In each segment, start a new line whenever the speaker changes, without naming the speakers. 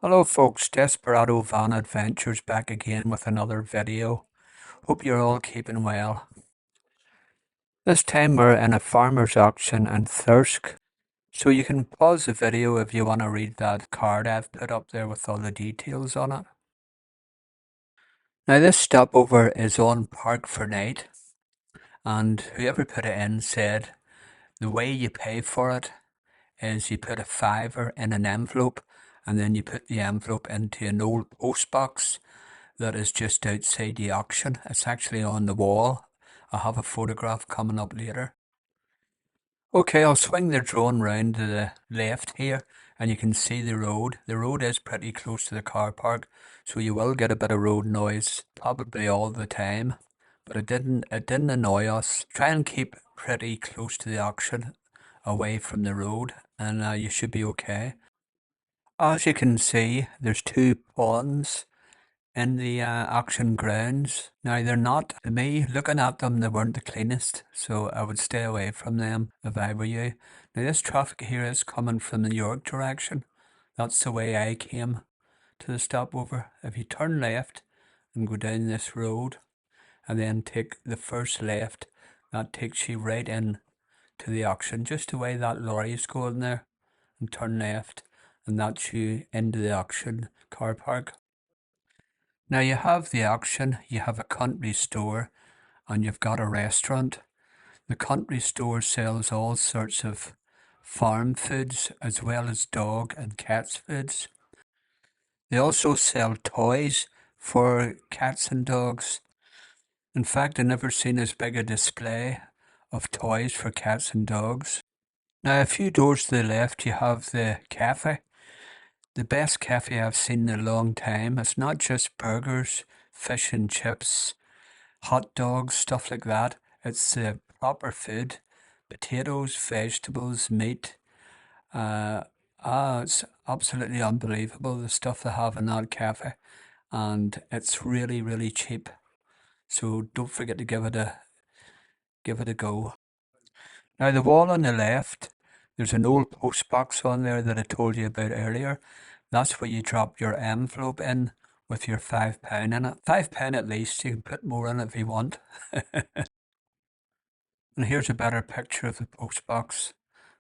Hello folks, Desperado Van Adventures back again with another video. Hope you're all keeping well. This time we're in a farmer's auction in Thirsk, so you can pause the video if you want to read that card I've put up there with all the details on it. Now this stopover is on Park for Night, and whoever put it in said the way you pay for it is you put a fiver in an envelope and then you put the envelope into an old post box that is just outside the auction. It's actually on the wall. I have a photograph coming up later. Okay, I'll swing the drone round to the left here and you can see the road. The road is pretty close to the car park, so you will get a bit of road noise probably all the time. But it didn't annoy us. Try and keep pretty close to the auction, away from the road, and you should be okay. As you can see, there's two ponds in the auction grounds. Now they're not, to me, looking at them, they weren't the cleanest, so I would stay away from them if I were you. Now this traffic here is coming from the York direction. That's the way I came to the stopover. If you turn left and go down this road and then take the first left, that takes you right in to the auction, just the way that Lorrys go in there, and turn left and that's you into the auction car park. Now you have the auction, you have a country store, and you've got a restaurant. The country store sells all sorts of farm foods as well as dog and cats foods. They also sell toys for cats and dogs. In fact, I've never seen as big a display of toys for cats and dogs. Now a few doors to the left you have the cafe. The best cafe I've seen in a long time. It's not just burgers, fish and chips, hot dogs, stuff like that. It's proper food, potatoes, vegetables, meat. It's absolutely unbelievable the stuff they have in that cafe, and it's really, really cheap. So don't forget to give it a go. Now the wall on the left, there's an old post box on there that I told you about earlier. That's where you drop your envelope in with your £5 in it. £5 at least, you can put more in it if you want. And here's a better picture of the post box.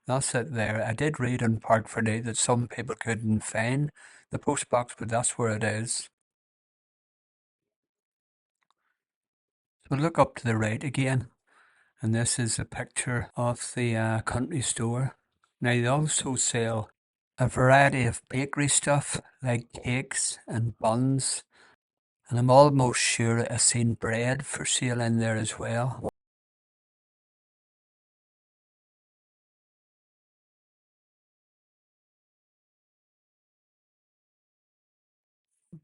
That's it there. I did read on Park for Day that some people couldn't find the post box, but that's where it is. So look up to the right again, and this is a picture of the country store. Now they also sell a variety of bakery stuff like cakes and buns, and I'm almost sure I've seen bread for sale in there as well.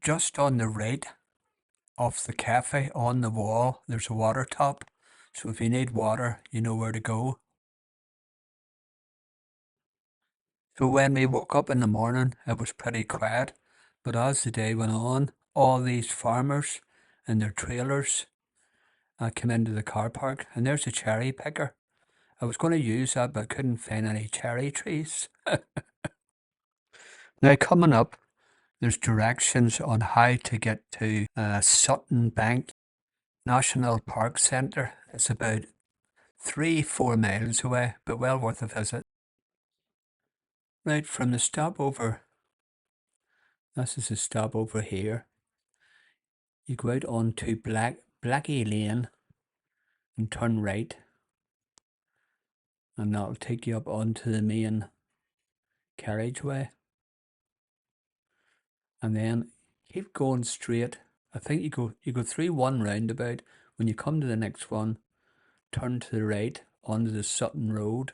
Just on the right of the cafe on the wall there's a water tap, so if you need water you know where to go. So when we woke up in the morning it was pretty quiet, but as the day went on all these farmers and their trailers came into the car park, and there's a cherry picker. I was going to use that, but I couldn't find any cherry trees. Now coming up, there's directions on how to get to Sutton Bank National Park Centre. It's about 3-4 miles away, but well worth a visit. Right from the stopover, this is the stopover here. You go out onto Blackie Lane and turn right, and that'll take you up onto the main carriageway. And then keep going straight. I think you go through one roundabout. When you come to the next one, turn to the right onto the Sutton Road.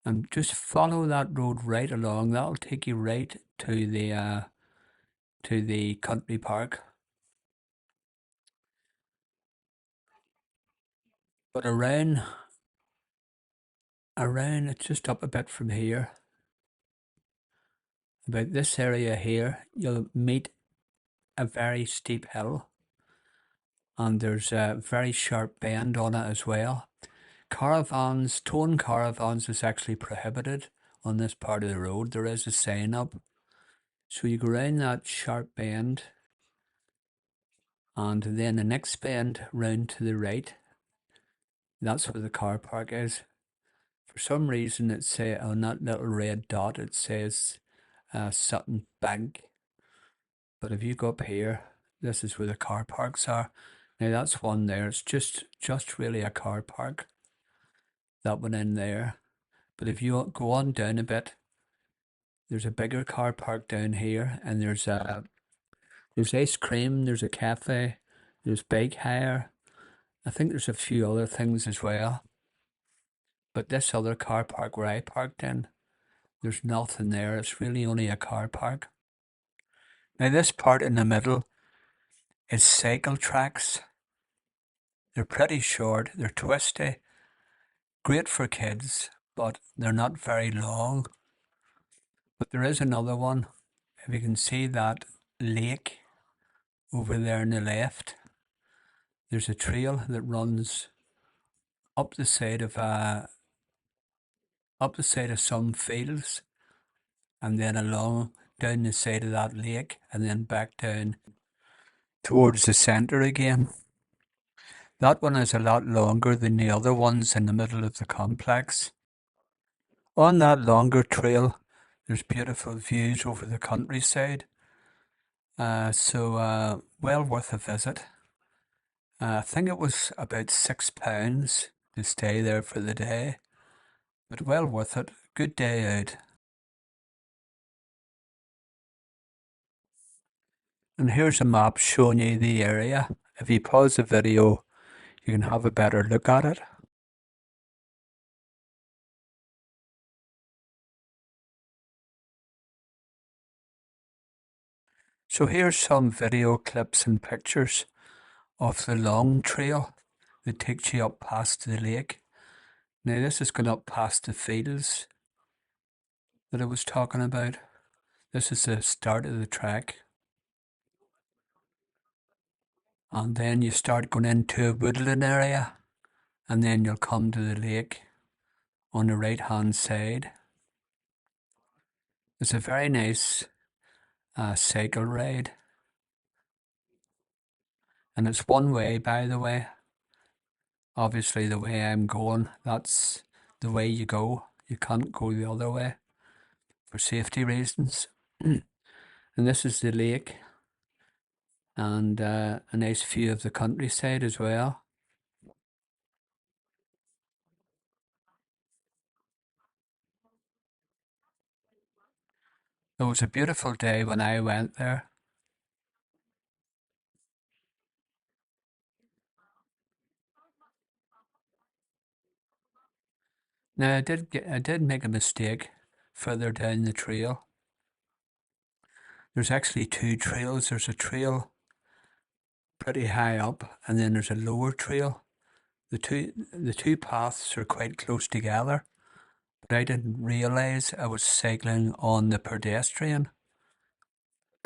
And just follow that road right along. That'll take you right to the country park. But around it's just up a bit from here. About this area here, you'll meet a very steep hill, and there's a very sharp bend on it as well. Towing caravans is actually prohibited on this part of the road. There is a sign up, So you go round that sharp bend, and then the next bend round to the right. That's where the car park is. For some reason, it says on that little red dot, it says Sutton Bank. But if you go up here, this is where the car parks are. Now that's one there. It's just really a car park. That one in there. But if you go on down a bit, there's a bigger car park down here, and there's ice cream, there's a cafe, there's bike hire. I think there's a few other things as well. But this other car park where I parked in, there's nothing there. It's really only a car park. Now this part in the middle is cycle tracks. They're pretty short, they're twisty, great for kids, but they're not very long. But there is another one. If you can see that lake over there on the left, there's a trail that runs up the side of some fields, and then along down the side of that lake, and then back down towards the centre again. That one is a lot longer than the other ones in the middle of the complex. On that longer trail, there's beautiful views over the countryside. So well worth a visit. I think it was about £6 to stay there for the day, but well worth it. Good day out. And here's a map showing you the area. If you pause the video, you can have a better look at it. So here's some video clips and pictures of the long trail that takes you up past the lake. Now this is going up past the fields that I was talking about. This is the start of the track. And then you start going into a woodland area, and then you'll come to the lake on the right hand side. It's a very nice cycle ride, and it's one way, by the way. Obviously the way I'm going, that's the way you go. You can't go the other way for safety reasons. And this is the lake, and a nice view of the countryside as well. It was a beautiful day when I went there. Now I did make a mistake further down the trail. There's actually two trails. There's a trail pretty high up, and then there's a lower trail. The two paths are quite close together, but I didn't realise I was cycling on the pedestrian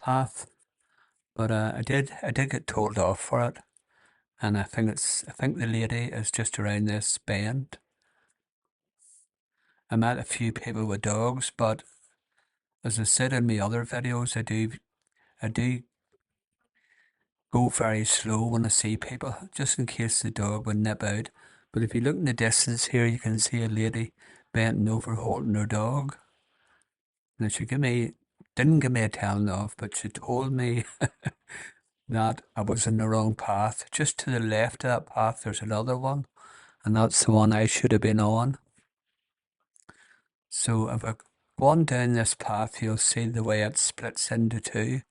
path. But I did get told off for it, and I think the lady is just around this bend. I met a few people with dogs, but as I said in my other videos, I do go very slow when I see people, just in case the dog would nip out. But if you look in the distance here, you can see a lady bending over holding her dog. And she didn't give me a telling off, but she told me that I was in the wrong path. Just to the left of that path, there's another one, and that's the one I should have been on. So if I go on down this path, you'll see the way it splits into two.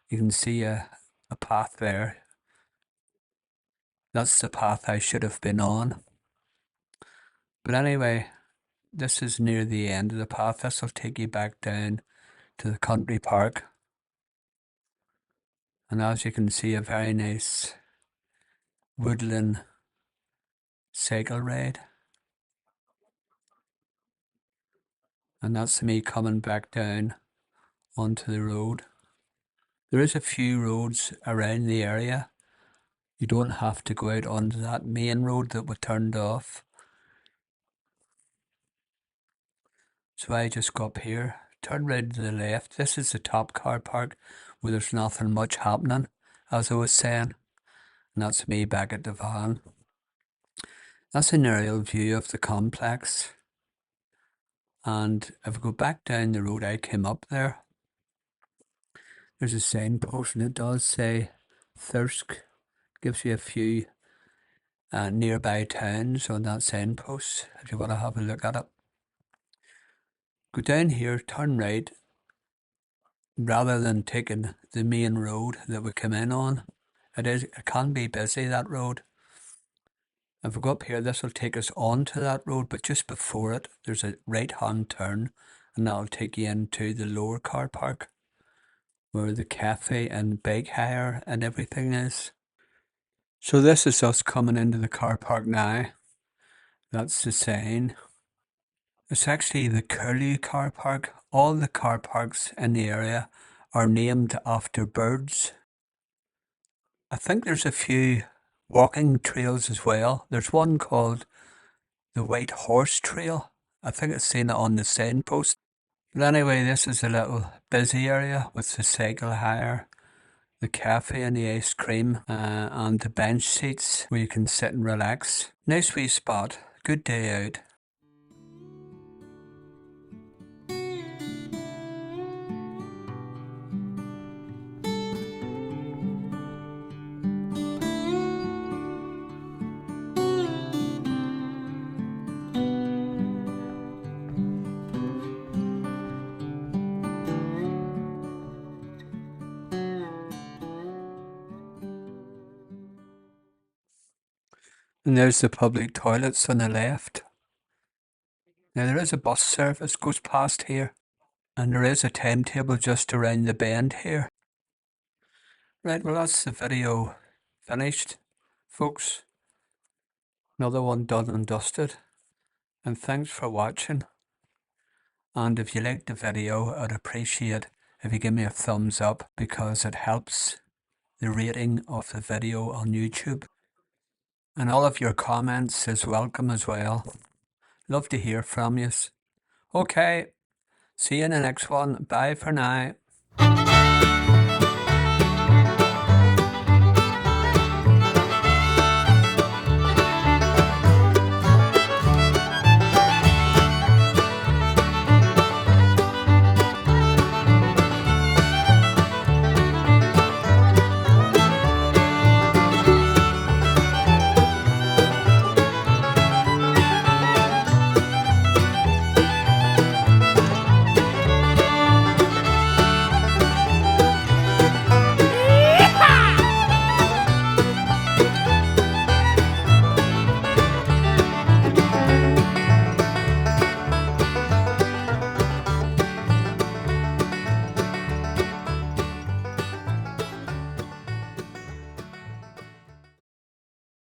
You can see a path there. That's the path I should have been on. But anyway, this is near the end of the path. This will take you back down to the country park. And as you can see, a very nice woodland cycle ride. And that's me coming back down onto the road. There is a few roads around the area. You don't have to go out onto that main road that we turned off. So I just go up here turn right to the left. This is the top car park where there's nothing much happening, as I was saying. And that's me back at the van. That's an aerial view of the complex. And if I go back down the road I came up there, there's a signpost and it does say Thirsk. Gives you a few nearby towns on that signpost if you want to have a look at it. Go down here, turn right, rather than taking the main road that we come in on. It can be busy, that road. If we go up here, this will take us onto that road, but just before it, there's a right-hand turn, and that'll take you into the lower car park, where the cafe and bike hire and everything is. So this is us coming into the car park now. That's the sign. It's actually the Curlew car park. All the car parks in the area are named after birds. I think there's a few walking trails as well. There's one called the White Horse Trail. I think it's seen it on the signpost. But anyway, this is a little busy area with the cycle hire, the cafe and the ice cream, and the bench seats where you can sit and relax. Nice wee spot. Good day out. And there's the public toilets on the left. Now there is a bus service goes past here, and there is a timetable just around the bend here. Right, well that's the video finished, folks. Another one done and dusted. And thanks for watching. And if you liked the video, I'd appreciate if you give me a thumbs up, because it helps the rating of the video on YouTube. And all of your comments is welcome as well. Love to hear from you. Okay, see you in the next one. Bye for now.